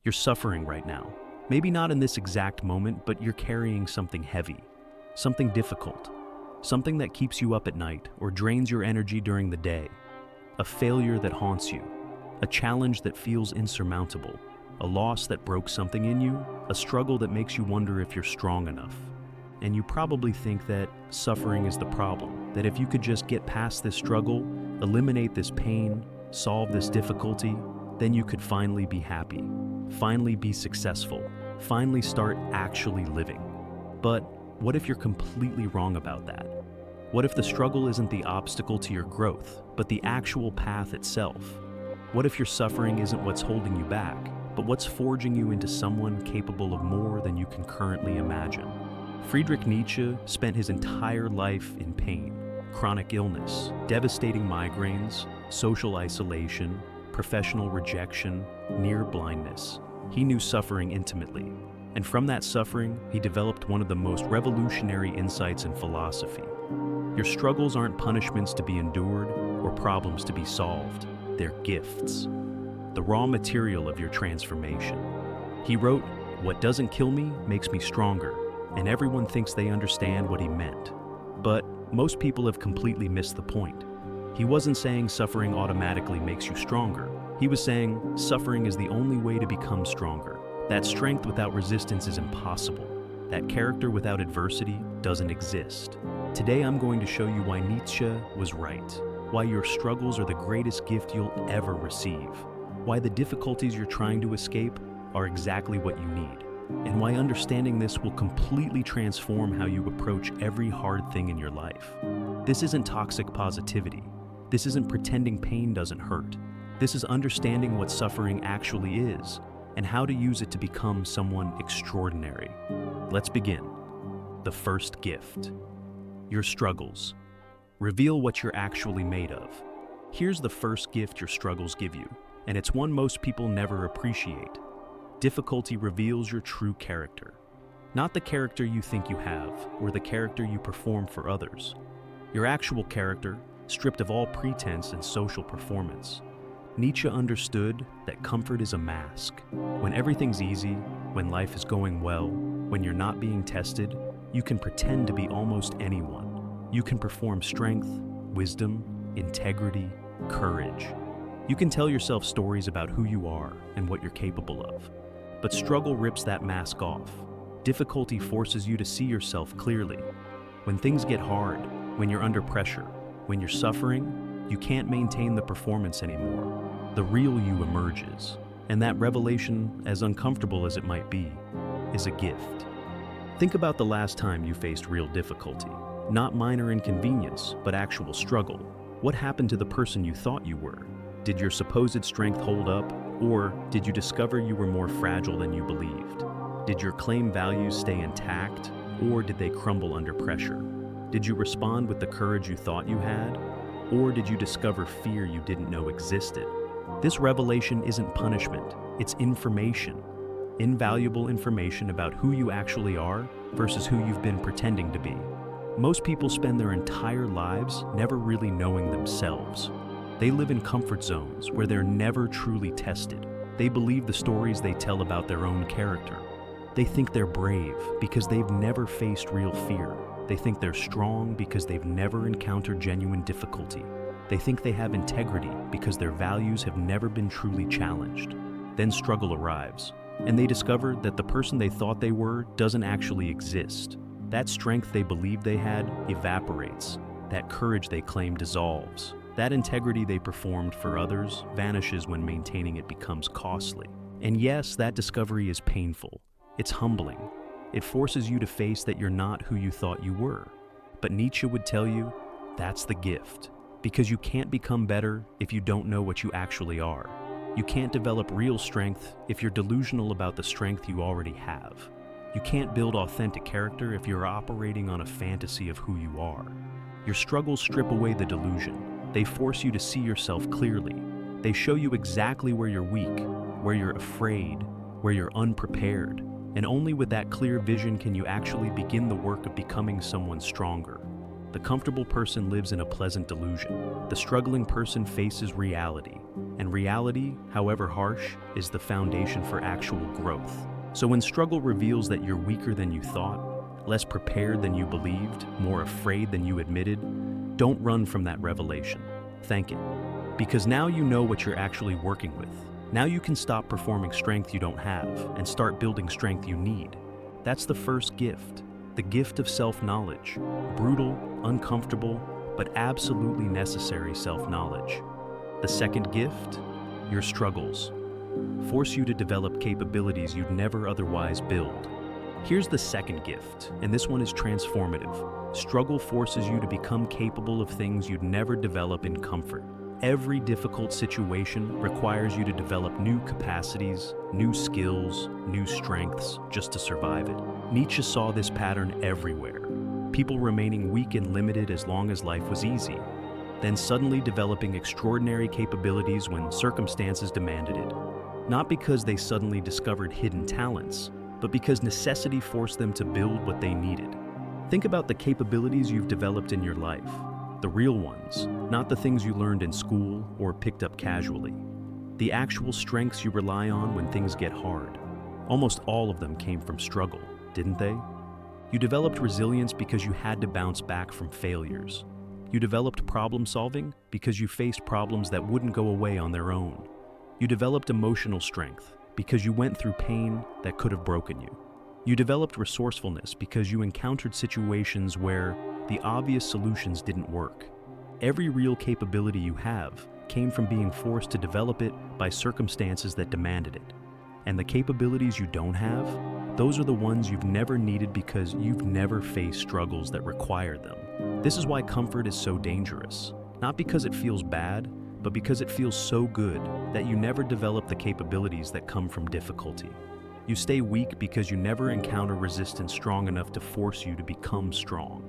You're suffering right now. Maybe not in this exact moment, but you're carrying something heavy, something difficult, something that keeps you up at night or drains your energy during the day. A failure that haunts you, a challenge that feels insurmountable, a loss that broke something in you, a struggle that makes you wonder if you're strong enough. And you probably think that suffering is the problem, that if you could just get past this struggle, eliminate this pain, solve this difficulty, then you could finally be happy, finally be successful, finally start actually living. But what if you're completely wrong about that? What if the struggle isn't the obstacle to your growth, but the actual path itself? What if your suffering isn't what's holding you back, but what's forging you into someone capable of more than you can currently imagine? Friedrich Nietzsche spent his entire life in pain, chronic illness, devastating migraines, social isolation, professional rejection, near blindness. He knew suffering intimately, and from that suffering, he developed one of the most revolutionary insights in philosophy. Your struggles aren't punishments to be endured or problems to be solved. They're gifts, the raw material of your transformation. He wrote, "What doesn't kill me makes me stronger," and everyone thinks they understand what he meant. But most people have completely missed the point. He wasn't saying suffering automatically makes you stronger. He was saying suffering is the only way to become stronger. That strength without resistance is impossible. That character without adversity doesn't exist. Today I'm going to show you why Nietzsche was right, why your struggles are the greatest gift you'll ever receive, why the difficulties you're trying to escape are exactly what you need, and why understanding this will completely transform how you approach every hard thing in your life. This isn't toxic positivity. This isn't pretending pain doesn't hurt. This is understanding what suffering actually is and how to use it to become someone extraordinary. Let's begin. The first gift. Your struggles. Reveal what you're actually made of. Here's the first gift your struggles give you, and it's one most people never appreciate. Difficulty reveals your true character. Not the character you think you have, or the character you perform for others. Your actual character, stripped of all pretense and social performance. Nietzsche understood that comfort is a mask. When everything's easy, when life is going well, when you're not being tested, you can pretend to be almost anyone. You can perform strength, wisdom, integrity, courage. You can tell yourself stories about who you are and what you're capable of. But struggle rips that mask off. Difficulty forces you to see yourself clearly. When things get hard, when you're under pressure, when you're suffering, you can't maintain the performance anymore. The real you emerges, and that revelation, as uncomfortable as it might be, is a gift. Think about the last time you faced real difficulty. Not minor inconvenience, but actual struggle. What happened to the person you thought you were? Did your supposed strength hold up, or did you discover you were more fragile than you believed? Did your claimed values stay intact, or did they crumble under pressure? Did you respond with the courage you thought you had, or did you discover fear you didn't know existed? This revelation isn't punishment, it's information. Invaluable information about who you actually are versus who you've been pretending to be. Most people spend their entire lives never really knowing themselves. They live in comfort zones where they're never truly tested. They believe the stories they tell about their own character. They think they're brave because they've never faced real fear. They think they're strong because they've never encountered genuine difficulty. They think they have integrity because their values have never been truly challenged. Then struggle arrives, and they discover that the person they thought they were doesn't actually exist. That strength they believed they had evaporates. That courage they claimed dissolves. That integrity they performed for others vanishes when maintaining it becomes costly. And yes, that discovery is painful. It's humbling. It forces you to face that you're not who you thought you were. But Nietzsche would tell you, that's the gift. Because you can't become better if you don't know what you actually are. You can't develop real strength if you're delusional about the strength you already have. You can't build authentic character if you're operating on a fantasy of who you are. Your struggles strip away the delusion. They force you to see yourself clearly. They show you exactly where you're weak, where you're afraid, where you're unprepared. And only with that clear vision can you actually begin the work of becoming someone stronger. The comfortable person lives in a pleasant delusion. The struggling person faces reality. And reality, however harsh, is the foundation for actual growth. So when struggle reveals that you're weaker than you thought, less prepared than you believed, more afraid than you admitted, don't run from that revelation. Thank it. Because now you know what you're actually working with. Now you can stop performing strength you don't have and start building strength you need. That's the first gift. The gift of self-knowledge. Brutal, uncomfortable, but absolutely necessary self-knowledge. The second gift, your struggles, force you to develop capabilities you'd never otherwise build. Here's the second gift, and this one is transformative. Struggle forces you to become capable of things you'd never develop in comfort. Every difficult situation requires you to develop new capacities, new skills, new strengths, just to survive it. Nietzsche saw this pattern everywhere. People remaining weak and limited as long as life was easy, then suddenly developing extraordinary capabilities when circumstances demanded it. Not because they suddenly discovered hidden talents, but because necessity forced them to build what they needed. Think about the capabilities you've developed in your life. The real ones, not the things you learned in school or picked up casually. The actual strengths you rely on when things get hard. Almost all of them came from struggle, didn't they? You developed resilience because you had to bounce back from failures. You developed problem solving because you faced problems that wouldn't go away on their own. You developed emotional strength because you went through pain that could have broken you. You developed resourcefulness because you encountered situations where the obvious solutions didn't work. Every real capability you have came from being forced to develop it by circumstances that demanded it. And the capabilities you don't have, those are the ones you've never needed because you've never faced struggles that require them. This is why comfort is so dangerous. Not because it feels bad, but because it feels so good that you never develop the capabilities that come from difficulty. You stay weak because you never encounter resistance strong enough to force you to become strong.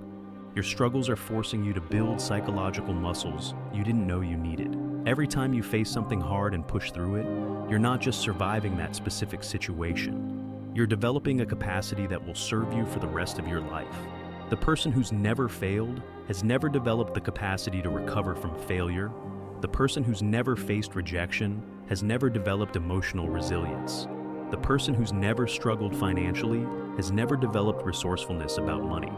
Your struggles are forcing you to build psychological muscles you didn't know you needed. Every time you face something hard and push through it, you're not just surviving that specific situation. You're developing a capacity that will serve you for the rest of your life. The person who's never failed has never developed the capacity to recover from failure. The person who's never faced rejection has never developed emotional resilience. The person who's never struggled financially has never developed resourcefulness about money.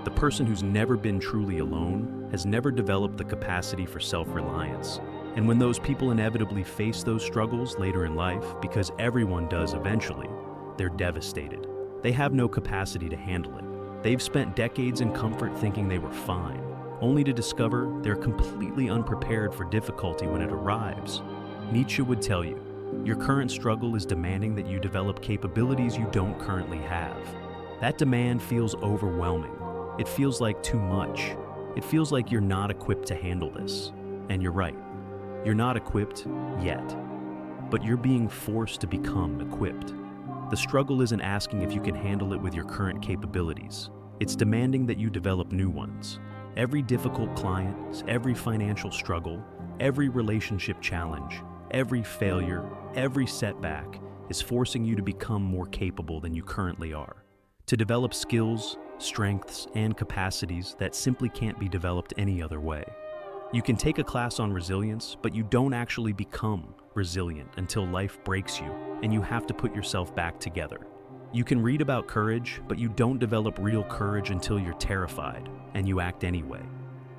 The person who's never been truly alone has never developed the capacity for self-reliance. And when those people inevitably face those struggles later in life, because everyone does eventually, they're devastated. They have no capacity to handle it. They've spent decades in comfort thinking they were fine, only to discover they're completely unprepared for difficulty when it arrives. Nietzsche would tell you, your current struggle is demanding that you develop capabilities you don't currently have. That demand feels overwhelming. It feels like too much. It feels like you're not equipped to handle this. And you're right. You're not equipped yet. But you're being forced to become equipped. The struggle isn't asking if you can handle it with your current capabilities. It's demanding that you develop new ones. Every difficult client, every financial struggle, every relationship challenge, every failure, every setback is forcing you to become more capable than you currently are. To develop skills, strengths, and capacities that simply can't be developed any other way. You can take a class on resilience, but you don't actually become resilient until life breaks you and you have to put yourself back together. You can read about courage, but you don't develop real courage until you're terrified and you act anyway.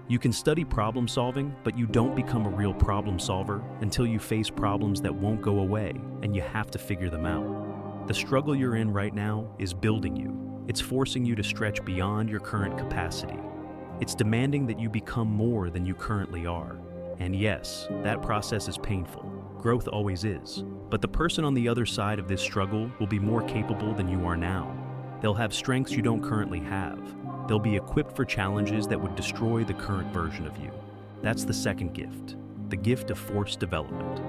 You can study problem solving, but you don't become a real problem solver until you face problems that won't go away and you have to figure them out. The struggle you're in right now is building you. It's forcing you to stretch beyond your current capacity. It's demanding that you become more than you currently are. And yes, that process is painful. Growth always is. But the person on the other side of this struggle will be more capable than you are now. They'll have strengths you don't currently have. They'll be equipped for challenges that would destroy the current version of you. That's the second gift, the gift of forced development.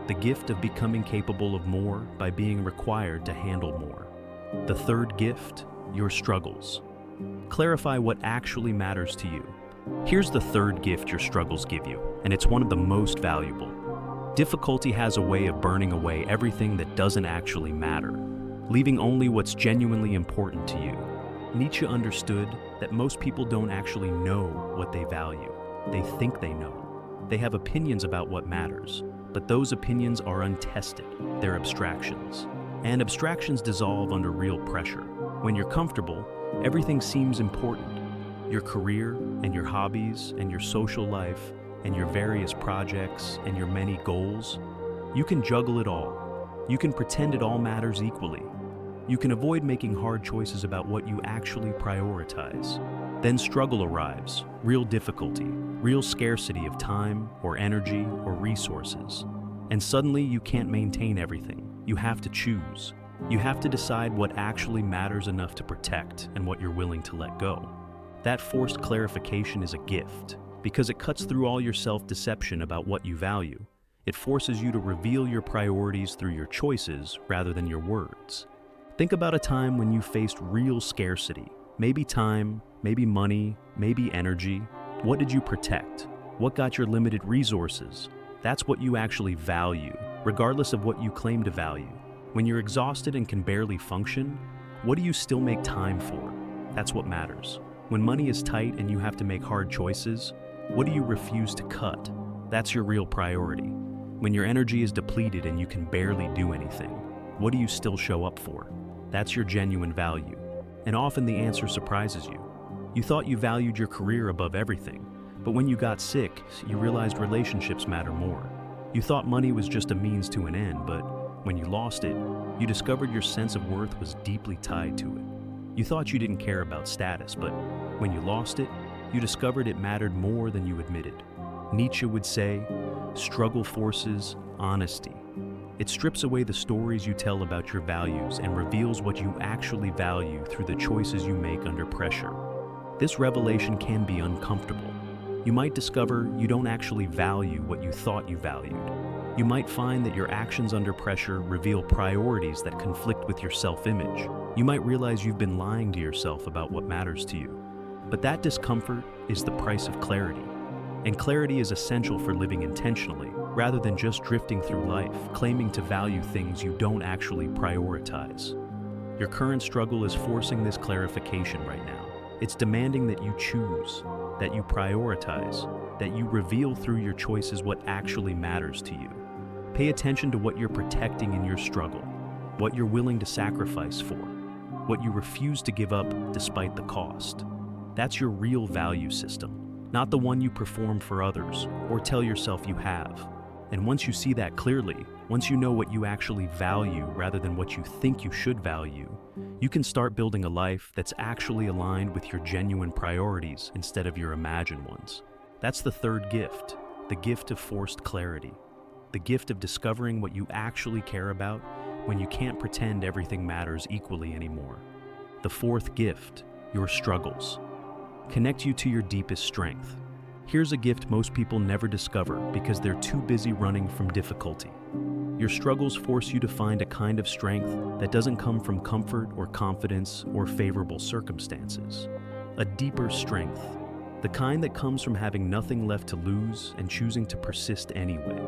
The gift of becoming capable of more by being required to handle more. The third gift, your struggles. Clarify what actually matters to you. Here's the third gift your struggles give you, and it's one of the most valuable. Difficulty has a way of burning away everything that doesn't actually matter, leaving only what's genuinely important to you. Nietzsche understood that most people don't actually know what they value. They think they know. They have opinions about what matters, but those opinions are untested. They're abstractions. And abstractions dissolve under real pressure. When you're comfortable, everything seems important. Your career and your hobbies and your social life and your various projects and your many goals. You can juggle it all. You can pretend it all matters equally. You can avoid making hard choices about what you actually prioritize. Then struggle arrives, real difficulty, real scarcity of time or energy or resources. And suddenly you can't maintain everything. You have to choose. You have to decide what actually matters enough to protect and what you're willing to let go. That forced clarification is a gift, because it cuts through all your self-deception about what you value. It forces you to reveal your priorities through your choices rather than your words. Think about a time when you faced real scarcity. Maybe time, maybe money, maybe energy. What did you protect? What got your limited resources? That's what you actually value, regardless of what you claim to value. When you're exhausted and can barely function, what do you still make time for? That's what matters. When money is tight and you have to make hard choices, what do you refuse to cut? That's your real priority. When your energy is depleted and you can barely do anything, what do you still show up for? That's your genuine value. And often the answer surprises you. You thought you valued your career above everything, but when you got sick, you realized relationships matter more. You thought money was just a means to an end, but when you lost it, you discovered your sense of worth was deeply tied to it. You thought you didn't care about status, but when you lost it, you discovered it mattered more than you admitted. Nietzsche would say, struggle forces honesty. It strips away the stories you tell about your values and reveals what you actually value through the choices you make under pressure. This revelation can be uncomfortable. You might discover you don't actually value what you thought you valued. You might find that your actions under pressure reveal priorities that conflict with your self-image. You might realize you've been lying to yourself about what matters to you. But that discomfort is the price of clarity. And clarity is essential for living intentionally, rather than just drifting through life, claiming to value things you don't actually prioritize. Your current struggle is forcing this clarification right now. It's demanding that you choose, that you prioritize, that you reveal through your choices what actually matters to you. Pay attention to what you're protecting in your struggle, what you're willing to sacrifice for, what you refuse to give up despite the cost. That's your real value system, not the one you perform for others or tell yourself you have. And once you see that clearly, once you know what you actually value rather than what you think you should value, you can start building a life that's actually aligned with your genuine priorities instead of your imagined ones. That's the third gift, the gift of forced clarity, the gift of discovering what you actually care about when you can't pretend everything matters equally anymore. The fourth gift, your struggles, connect you to your deepest strength. Here's a gift most people never discover because they're too busy running from difficulty. Your struggles force you to find a kind of strength that doesn't come from comfort or confidence or favorable circumstances. A deeper strength, the kind that comes from having nothing left to lose and choosing to persist anyway.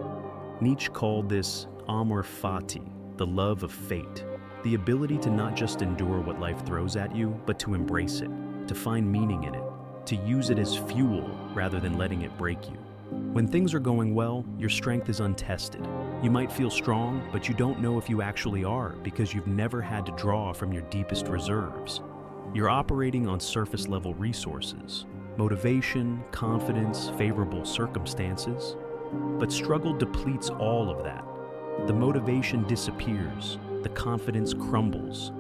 Nietzsche called this amor fati, the love of fate, the ability to not just endure what life throws at you, but to embrace it, to find meaning in it, to use it as fuel rather than letting it break you. When things are going well, your strength is untested. You might feel strong, but you don't know if you actually are because you've never had to draw from your deepest reserves. You're operating on surface-level resources, motivation, confidence, favorable circumstances. But struggle depletes all of that. The motivation disappears, the confidence crumbles,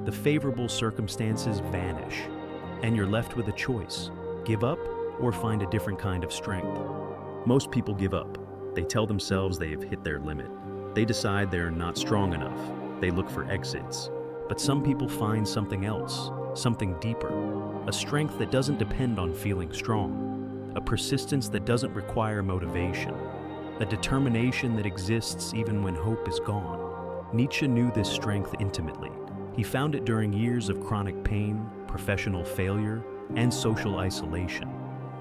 the favorable circumstances vanish, and you're left with a choice: give up or find a different kind of strength. Most people give up. They tell themselves they have hit their limit. They decide they're not strong enough. They look for exits. But some people find something else, something deeper, a strength that doesn't depend on feeling strong, a persistence that doesn't require motivation, a determination that exists even when hope is gone. Nietzsche knew this strength intimately. He found it during years of chronic pain, professional failure, and social isolation.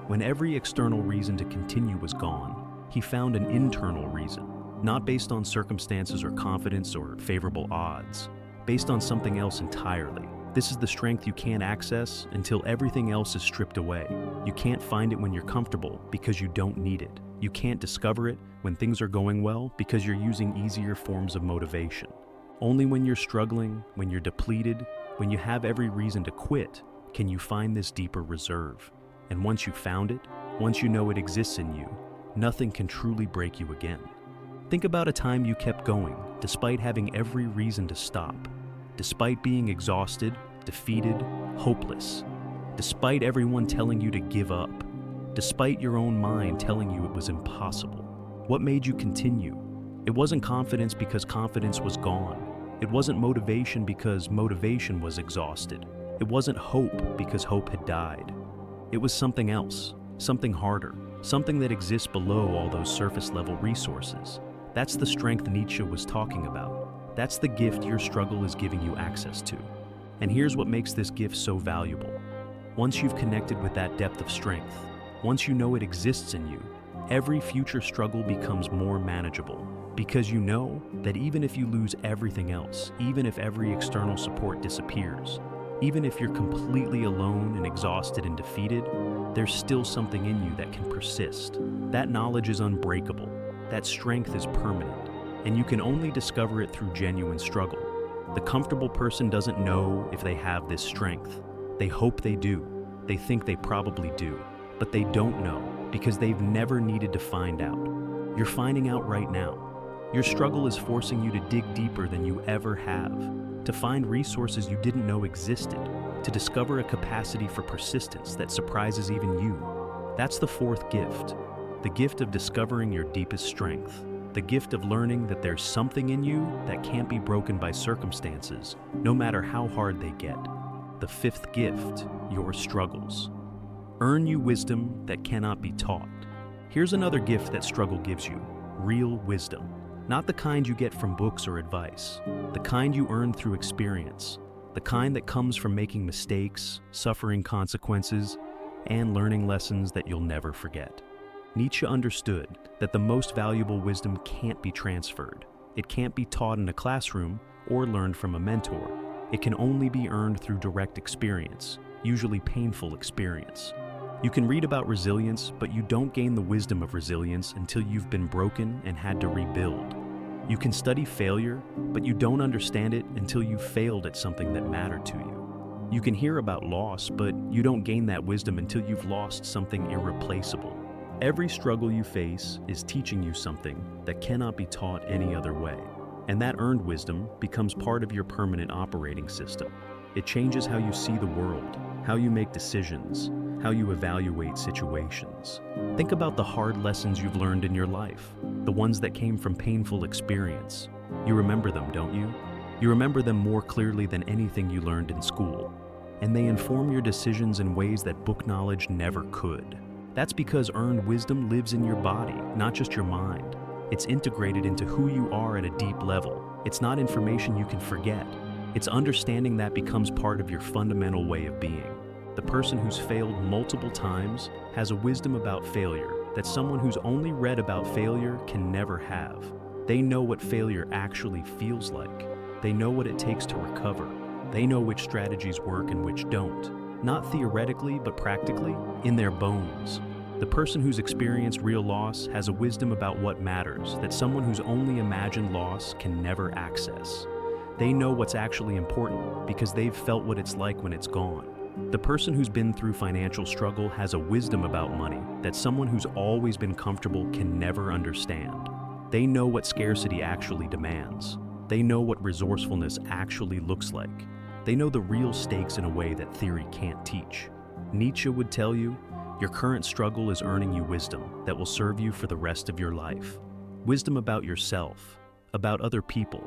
When every external reason to continue was gone, he found an internal reason, not based on circumstances or confidence or favorable odds, based on something else entirely: This is the strength you can't access until everything else is stripped away. You can't find it when you're comfortable because you don't need it. You can't discover it when things are going well because you're using easier forms of motivation. Only when you're struggling, when you're depleted, when you have every reason to quit, can you find this deeper reserve. And once you've found it, once you know it exists in you, nothing can truly break you again. Think about a time you kept going, despite having every reason to stop, despite being exhausted, defeated, hopeless, despite everyone telling you to give up, despite your own mind telling you it was impossible. What made you continue? It wasn't confidence because confidence was gone. It wasn't motivation because motivation was exhausted. It wasn't hope because hope had died. It was something else, something harder, something that exists below all those surface-level resources. That's the strength Nietzsche was talking about. That's the gift your struggle is giving you access to. And here's what makes this gift so valuable. Once you've connected with that depth of strength, once you know it exists in you, every future struggle becomes more manageable. Because you know that even if you lose everything else, even if every external support disappears, even if you're completely alone and exhausted and defeated, there's still something in you that can persist. That knowledge is unbreakable. That strength is permanent, and you can only discover it through genuine struggle. The comfortable person doesn't know if they have this strength. They hope they do. They think they probably do, but they don't know because they've never needed to find out. You're finding out right now. Your struggle is forcing you to dig deeper than you ever have, to find resources you didn't know existed, to discover a capacity for persistence that surprises even you. That's the fourth gift, the gift of discovering your deepest strength, the gift of learning that there's something in you that can't be broken by circumstances, no matter how hard they get. The fifth gift, your struggles. Earn you wisdom that cannot be taught. Here's another gift that struggle gives you, real wisdom. Not the kind you get from books or advice, the kind you earn through experience, the kind that comes from making mistakes, suffering consequences, and learning lessons that you'll never forget. Nietzsche understood that the most valuable wisdom can't be transferred. It can't be taught in a classroom or learned from a mentor. It can only be earned through direct experience, usually painful experience. You can read about resilience, but you don't gain the wisdom of resilience until you've been broken and had to rebuild. You can study failure, but you don't understand it until you've failed at something that mattered to you. You can hear about loss, but you don't gain that wisdom until you've lost something irreplaceable. Every struggle you face is teaching you something that cannot be taught any other way. And that earned wisdom becomes part of your permanent operating system. It changes how you see the world, how you make decisions, how you evaluate situations. Think about the hard lessons you've learned in your life, the ones that came from painful experience. You remember them, don't you? You remember them more clearly than anything you learned in school. And they inform your decisions in ways that book knowledge never could. That's because earned wisdom lives in your body, not just your mind. It's integrated into who you are at a deep level. It's not information you can forget. It's understanding that becomes part of your fundamental way of being. The person who's failed multiple times has a wisdom about failure that someone who's only read about failure can never have. They know what failure actually feels like. They know what it takes to recover. They know which strategies work and which don't. Not theoretically, but practically, in their bones. The person who's experienced real loss has a wisdom about what matters that someone who's only imagined loss can never access. They know what's actually important because they've felt what it's like when it's gone. The person who's been through financial struggle has a wisdom about money that someone who's always been comfortable can never understand. They know what scarcity actually demands. They know what resourcefulness actually looks like. They know the real stakes in a way that theory can't teach. Nietzsche would tell you, your current struggle is earning you wisdom that will serve you for the rest of your life. Wisdom about yourself, about other people,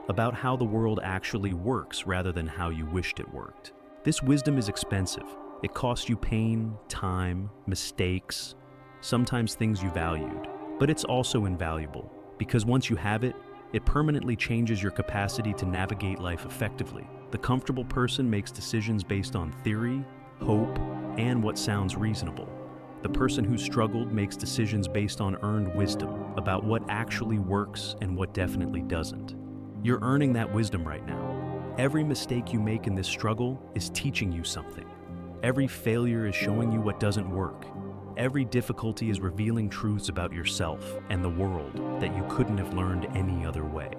about how the world actually works rather than how you wished it worked. This wisdom is expensive. It costs you pain, time, mistakes, sometimes things you valued. But it's also invaluable, because once you have it, it permanently changes your capacity to navigate life effectively. The comfortable person makes decisions based on theory, hope, and what sounds reasonable. The person who struggled makes decisions based on earned wisdom about what actually works and what definitely doesn't. You're earning that wisdom right now. Every mistake you make in this struggle is teaching you something. Every failure is showing you what doesn't work. Every difficulty is revealing truths about yourself and the world that you couldn't have learned any other way.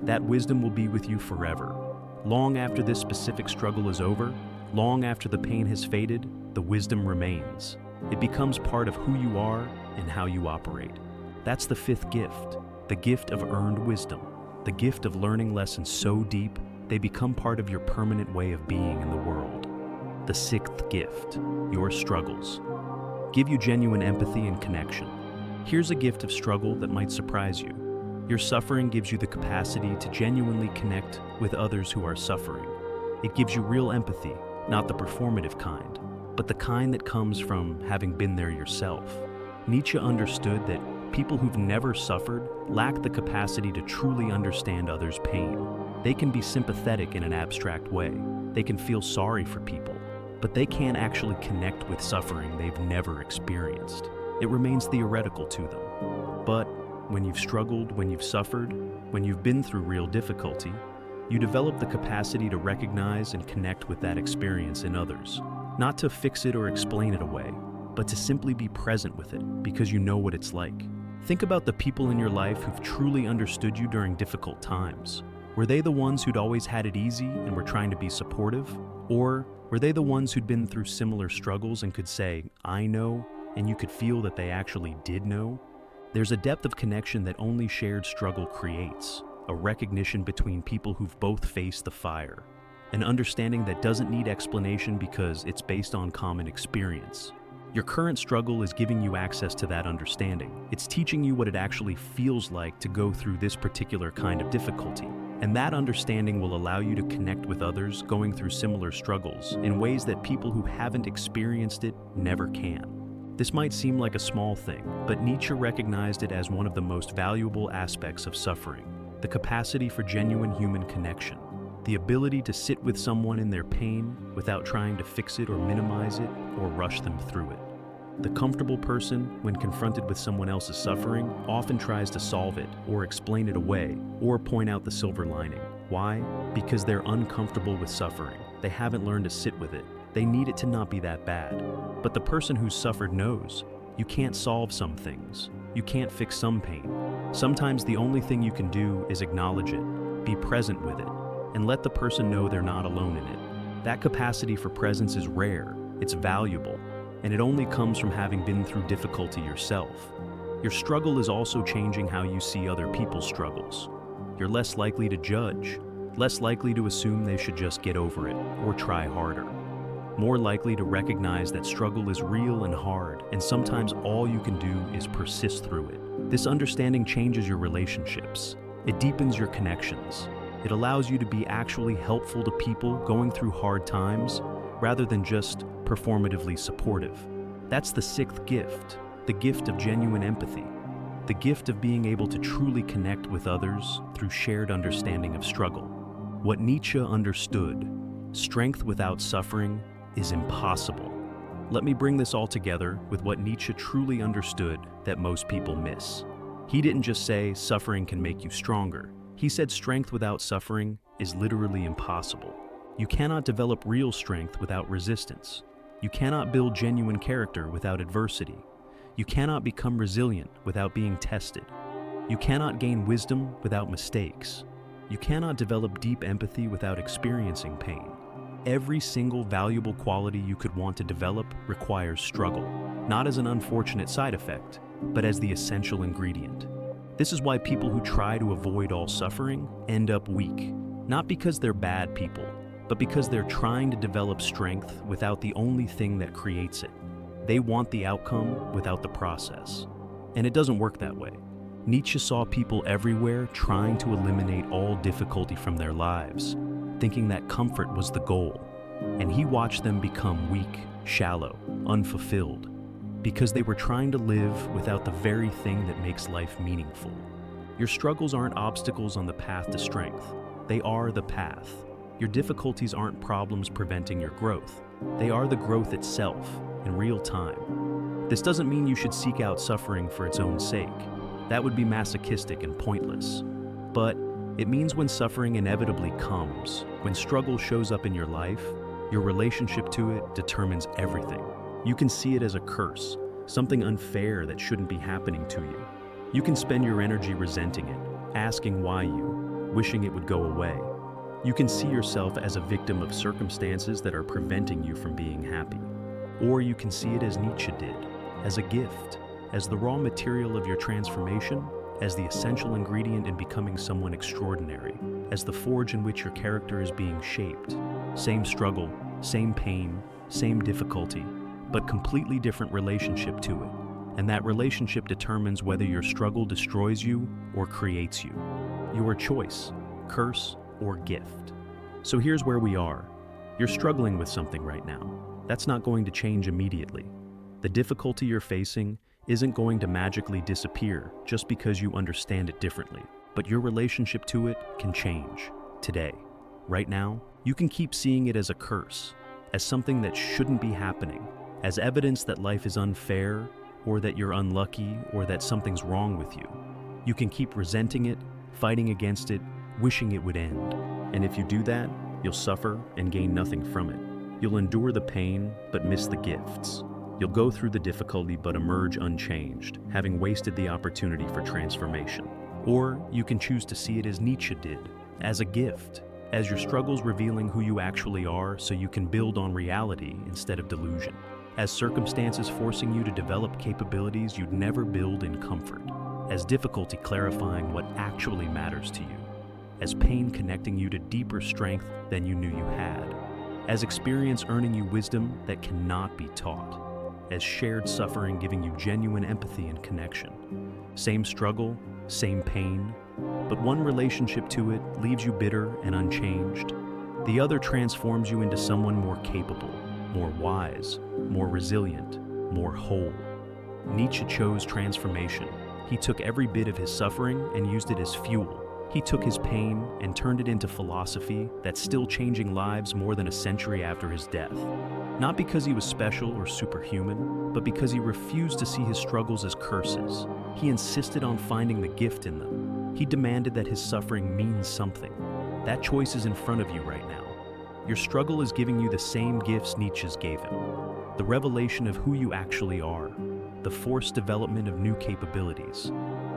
That wisdom will be with you forever. Long after this specific struggle is over, long after the pain has faded, the wisdom remains. It becomes part of who you are and how you operate. That's the fifth gift, the gift of earned wisdom, the gift of learning lessons so deep they become part of your permanent way of being in the world. The sixth gift, your struggles, give you genuine empathy and connection. Here's a gift of struggle that might surprise you. Your suffering gives you the capacity to genuinely connect with others who are suffering. It gives you real empathy, not the performative kind, but the kind that comes from having been there yourself. Nietzsche understood that people who've never suffered lack the capacity to truly understand others' pain. They can be sympathetic in an abstract way. They can feel sorry for people, but they can't actually connect with suffering they've never experienced. It remains theoretical to them. But when you've struggled, when you've suffered, when you've been through real difficulty, you develop the capacity to recognize and connect with that experience in others. Not to fix it or explain it away, but to simply be present with it because you know what it's like. Think about the people in your life who've truly understood you during difficult times. Were they the ones who'd always had it easy and were trying to be supportive? Or were they the ones who'd been through similar struggles and could say, "I know," and you could feel that they actually did know? There's a depth of connection that only shared struggle creates, a recognition between people who've both faced the fire, an understanding that doesn't need explanation because it's based on common experience. Your current struggle is giving you access to that understanding. It's teaching you what it actually feels like to go through this particular kind of difficulty. And that understanding will allow you to connect with others going through similar struggles in ways that people who haven't experienced it never can. This might seem like a small thing, but Nietzsche recognized it as one of the most valuable aspects of suffering, the capacity for genuine human connection, the ability to sit with someone in their pain without trying to fix it or minimize it or rush them through it. The comfortable person, when confronted with someone else's suffering, often tries to solve it or explain it away or point out the silver lining. Why? Because they're uncomfortable with suffering. They haven't learned to sit with it. They need it to not be that bad. But the person who's suffered knows you can't solve some things. You can't fix some pain. Sometimes the only thing you can do is acknowledge it, be present with it, and let the person know they're not alone in it. That capacity for presence is rare, it's valuable, and it only comes from having been through difficulty yourself. Your struggle is also changing how you see other people's struggles. You're less likely to judge, less likely to assume they should just get over it or try harder. More likely to recognize that struggle is real and hard, and sometimes all you can do is persist through it. This understanding changes your relationships. It deepens your connections. It allows you to be actually helpful to people going through hard times rather than just performatively supportive. That's the sixth gift, the gift of genuine empathy, the gift of being able to truly connect with others through shared understanding of struggle. What Nietzsche understood, strength without suffering is impossible. Let me bring this all together with what Nietzsche truly understood that most people miss. He didn't just say suffering can make you stronger. He said strength without suffering is literally impossible. You cannot develop real strength without resistance. You cannot build genuine character without adversity. You cannot become resilient without being tested. You cannot gain wisdom without mistakes. You cannot develop deep empathy without experiencing pain. Every single valuable quality you could want to develop requires struggle, not as an unfortunate side effect, but as the essential ingredient. This is why people who try to avoid all suffering end up weak, not because they're bad people, but because they're trying to develop strength without the only thing that creates it. They want the outcome without the process. And it doesn't work that way. Nietzsche saw people everywhere trying to eliminate all difficulty from their lives, thinking that comfort was the goal. And he watched them become weak, shallow, unfulfilled, because they were trying to live without the very thing that makes life meaningful. Your struggles aren't obstacles on the path to strength. They are the path. Your difficulties aren't problems preventing your growth. They are the growth itself, in real time. This doesn't mean you should seek out suffering for its own sake. That would be masochistic and pointless. But It means when suffering inevitably comes, when struggle shows up in your life, your relationship to it determines everything. You can see it as a curse, something unfair that shouldn't be happening to you. You can spend your energy resenting it, asking why you, wishing it would go away. You can see yourself as a victim of circumstances that are preventing you from being happy. Or you can see it as Nietzsche did, as a gift, as the raw material of your transformation, as the essential ingredient in becoming someone extraordinary, as the forge in which your character is being shaped. Same struggle, same pain, same difficulty, but completely different relationship to it. And that relationship determines whether your struggle destroys you or creates you. Your choice, curse or gift. So here's where we are. You're struggling with something right now. That's not going to change immediately. The difficulty you're facing isn't going to magically disappear just because you understand it differently. But your relationship to it can change today. Right now, you can keep seeing it as a curse, as something that shouldn't be happening, as evidence that life is unfair, or that you're unlucky, or that something's wrong with you. You can keep resenting it, fighting against it, wishing it would end. And if you do that, you'll suffer and gain nothing from it. You'll endure the pain, but miss the gifts. You'll go through the difficulty but emerge unchanged, having wasted the opportunity for transformation. Or you can choose to see it as Nietzsche did, as a gift, as your struggles revealing who you actually are so you can build on reality instead of delusion. As circumstances forcing you to develop capabilities you'd never build in comfort. As difficulty clarifying what actually matters to you. As pain connecting you to deeper strength than you knew you had. As experience earning you wisdom that cannot be taught. As shared suffering giving you genuine empathy and connection. Same struggle, same pain, but one relationship to it leaves you bitter and unchanged. The other transforms you into someone more capable, more wise, more resilient, more whole. Nietzsche chose transformation. He took every bit of his suffering and used it as fuel. He took his pain and turned it into philosophy that's still changing lives more than a century after his death. Not because he was special or superhuman, but because he refused to see his struggles as curses. He insisted on finding the gift in them. He demanded that his suffering means something. That choice is in front of you right now. Your struggle is giving you the same gifts Nietzsche's gave him. The revelation of who you actually are, the forced development of new capabilities,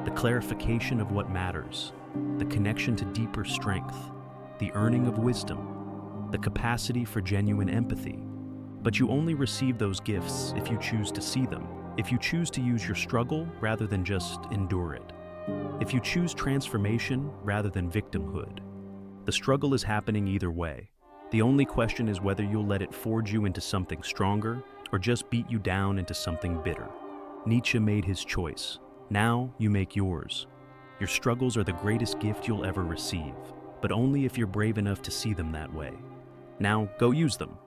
the clarification of what matters, the connection to deeper strength, the earning of wisdom, the capacity for genuine empathy. But you only receive those gifts if you choose to see them, if you choose to use your struggle rather than just endure it, if you choose transformation rather than victimhood. The struggle is happening either way. The only question is whether you'll let it forge you into something stronger or just beat you down into something bitter. Nietzsche made his choice. Now you make yours. Your struggles are the greatest gift you'll ever receive, but only if you're brave enough to see them that way. Now go use them.